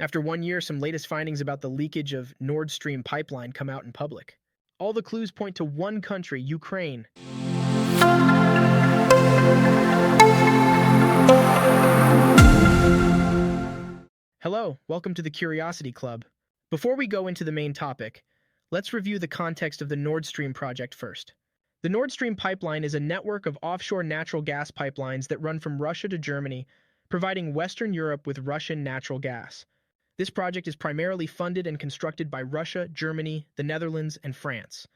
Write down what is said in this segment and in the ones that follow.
After 1 year, some latest findings about the leakage of Nord Stream pipeline come out in public. All the clues point to one country, Ukraine. Hello, welcome to the Curiosity Club. Before we go into the main topic, let's review the context of the Nord Stream project first. The Nord Stream pipeline is a network of offshore natural gas pipelines that run from Russia to Germany, providing Western Europe with Russian natural gas. This project is primarily funded and constructed by Russia, Germany, the Netherlands, and France.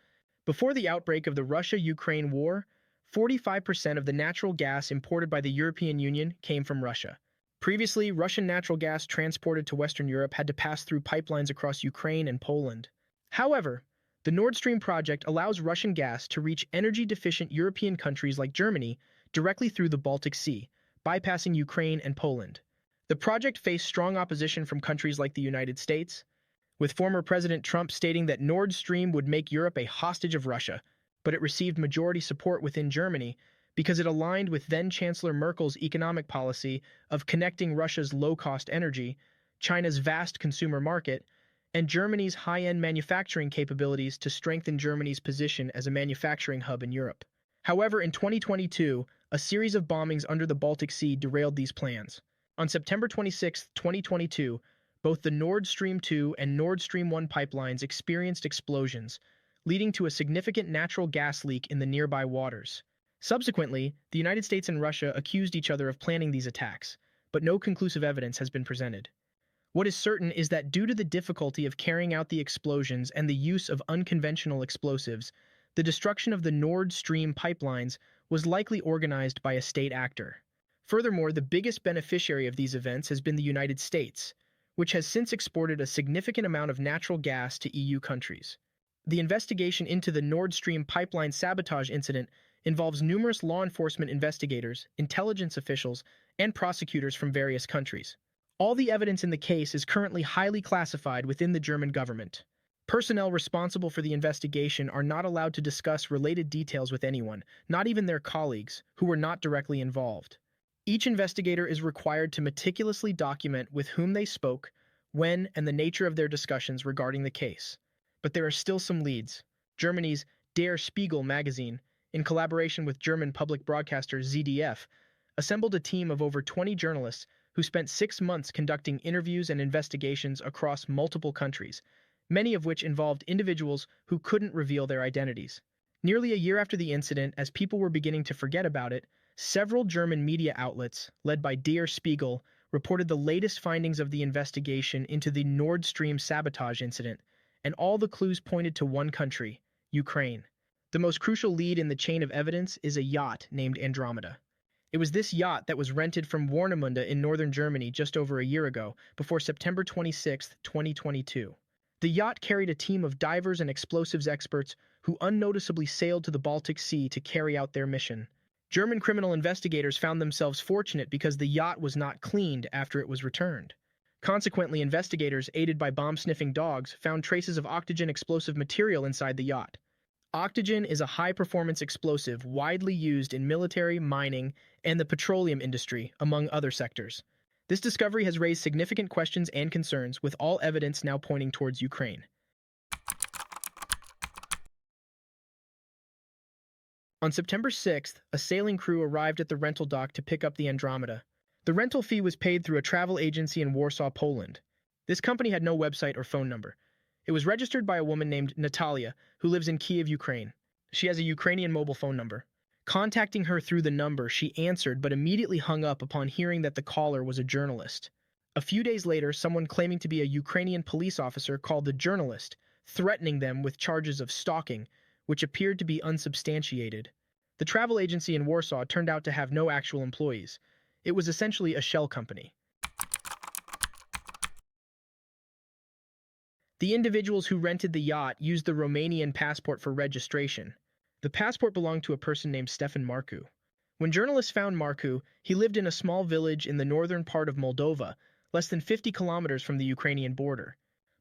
Before the outbreak of the Russia-Ukraine war, 45% of the natural gas imported by the European Union came from Russia. Previously, Russian natural gas transported to Western Europe had to pass through pipelines across Ukraine and Poland. However, the Nord Stream project allows Russian gas to reach energy-deficient European countries like Germany directly through the Baltic Sea, bypassing Ukraine and Poland. The project faced strong opposition from countries like the United States, with former President Trump stating that Nord Stream would make Europe a hostage of Russia, but it received majority support within Germany because it aligned with then-Chancellor Merkel's economic policy of connecting Russia's low-cost energy, China's vast consumer market, and Germany's high-end manufacturing capabilities to strengthen Germany's position as a manufacturing hub in Europe. However, in 2022, a series of bombings under the Baltic Sea derailed these plans. On September 26, 2022, both the Nord Stream 2 and Nord Stream 1 pipelines experienced explosions, leading to a significant natural gas leak in the nearby waters. Subsequently, the United States and Russia accused each other of planning these attacks, but no conclusive evidence has been presented. What is certain is that due to the difficulty of carrying out the explosions and the use of unconventional explosives, the destruction of the Nord Stream pipelines was likely organized by a state actor. Furthermore, the biggest beneficiary of these events has been the United States, which has since exported a significant amount of natural gas to EU countries. The investigation into the Nord Stream pipeline sabotage incident involves numerous law enforcement investigators, intelligence officials, and prosecutors from various countries. All the evidence in the case is currently highly classified within the German government. Personnel responsible for the investigation are not allowed to discuss related details with anyone, not even their colleagues, who were not directly involved. Each investigator is required to meticulously document with whom they spoke, when, and the nature of their discussions regarding the case. But there are still some leads. Germany's Der Spiegel magazine, in collaboration with German public broadcaster ZDF, assembled a team of over 20 journalists who spent 6 months conducting interviews and investigations across multiple countries, many of which involved individuals who couldn't reveal their identities. Nearly a year after the incident, as people were beginning to forget about it, several German media outlets, led by Der Spiegel, reported the latest findings of the investigation into the Nord Stream sabotage incident, and all the clues pointed to one country, Ukraine. The most crucial lead in the chain of evidence is a yacht named Andromeda. It was this yacht that was rented from Warnemünde in northern Germany just over a year ago, before September 26, 2022. The yacht carried a team of divers and explosives experts who unnoticeably sailed to the Baltic Sea to carry out their mission. German criminal investigators found themselves fortunate because the yacht was not cleaned after it was returned. Consequently, investigators, aided by bomb-sniffing dogs, found traces of octogen explosive material inside the yacht. Octogen is a high-performance explosive widely used in military, mining, and the petroleum industry, among other sectors. This discovery has raised significant questions and concerns, with all evidence now pointing towards Ukraine. On September 6th, a sailing crew arrived at the rental dock to pick up the Andromeda. The rental fee was paid through a travel agency in Warsaw, Poland. This company had no website or phone number. It was registered by a woman named Natalia, who lives in Kiev, Ukraine. She has a Ukrainian mobile phone number. Contacting her through the number, she answered but immediately hung up upon hearing that the caller was a journalist. A few days later, someone claiming to be a Ukrainian police officer called the journalist, threatening them with charges of stalking, which appeared to be unsubstantiated. The travel agency in Warsaw turned out to have no actual employees. It was essentially a shell company. The individuals who rented the yacht used the Romanian passport for registration. The passport belonged to a person named Stefan Marcu. When journalists found Marcu, he lived in a small village in the northern part of Moldova, less than 50 kilometers from the Ukrainian border.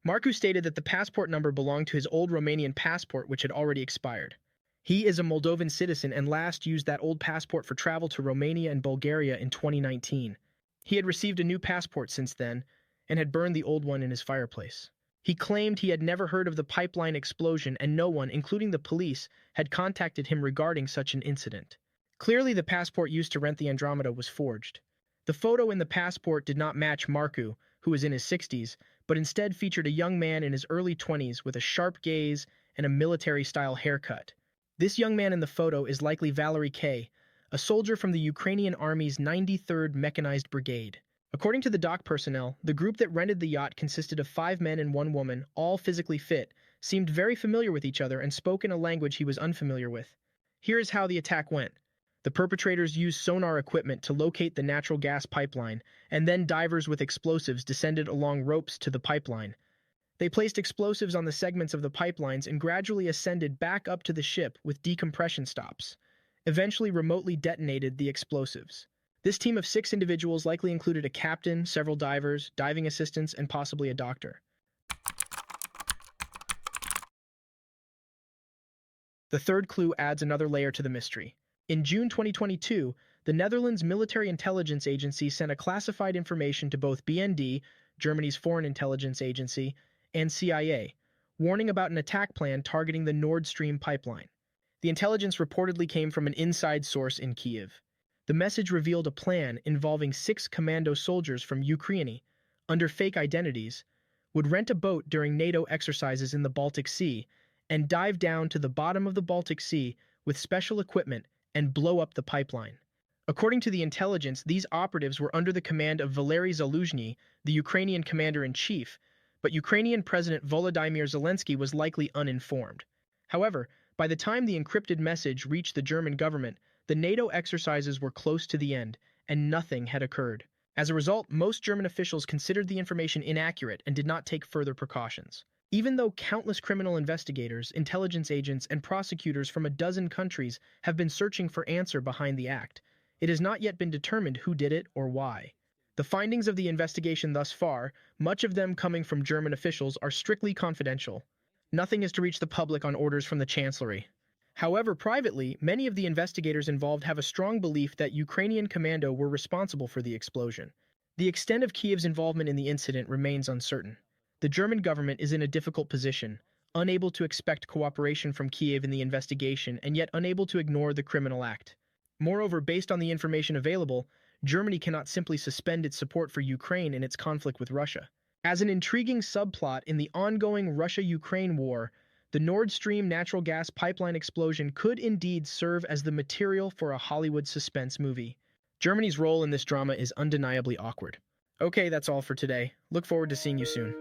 Marcu stated that the passport number belonged to his old Romanian passport, which had already expired. He is a Moldovan citizen and last used that old passport for travel to Romania and Bulgaria in 2019. He had received a new passport since then, and had burned the old one in his fireplace. He claimed he had never heard of the pipeline explosion and no one, including the police, had contacted him regarding such an incident. Clearly, the passport used to rent the Andromeda was forged. The photo in the passport did not match Marku, who was in his 60s, but instead featured a young man in his early 20s with a sharp gaze and a military-style haircut. This young man in the photo is likely Valery K., a soldier from the Ukrainian Army's 93rd Mechanized Brigade. According to the dock personnel, the group that rented the yacht consisted of 5 men and 1 woman, all physically fit, seemed very familiar with each other and spoke in a language he was unfamiliar with. Here is how the attack went. The perpetrators used sonar equipment to locate the natural gas pipeline, and then divers with explosives descended along ropes to the pipeline. They placed explosives on the segments of the pipelines and gradually ascended back up to the ship with decompression stops. Eventually remotely detonated the explosives. This team of 6 individuals likely included a captain, several divers, diving assistants, and possibly a doctor. The third clue adds another layer to the mystery. In June 2022, the Netherlands Military Intelligence Agency sent a classified information to both BND, Germany's foreign intelligence agency, and CIA, warning about an attack plan targeting the Nord Stream pipeline. The intelligence reportedly came from an inside source in Kyiv. The message revealed a plan involving 6 commando soldiers from Ukraine, under fake identities, would rent a boat during NATO exercises in the Baltic Sea and dive down to the bottom of the Baltic Sea with special equipment and blow up the pipeline. According to the intelligence, these operatives were under the command of Valery Zaluzhny, the Ukrainian commander-in-chief, but Ukrainian President Volodymyr Zelensky was likely uninformed. However, by the time the encrypted message reached the German government, the NATO exercises were close to the end, and nothing had occurred. As a result, most German officials considered the information inaccurate and did not take further precautions. Even though countless criminal investigators, intelligence agents, and prosecutors from a dozen countries have been searching for answer behind the act, it has not yet been determined who did it or why. The findings of the investigation thus far, much of them coming from German officials, are strictly confidential. Nothing is to reach the public on orders from the Chancellery. However, privately, many of the investigators involved have a strong belief that Ukrainian commando were responsible for the explosion. The extent of Kyiv's involvement in the incident remains uncertain. The German government is in a difficult position, unable to expect cooperation from Kyiv in the investigation and yet unable to ignore the criminal act. Moreover, based on the information available, Germany cannot simply suspend its support for Ukraine in its conflict with Russia. As an intriguing subplot in the ongoing Russia-Ukraine war, the Nord Stream natural gas pipeline explosion could indeed serve as the material for a Hollywood suspense movie. Germany's role in this drama is undeniably awkward. Okay, that's all for today. Look forward to seeing you soon.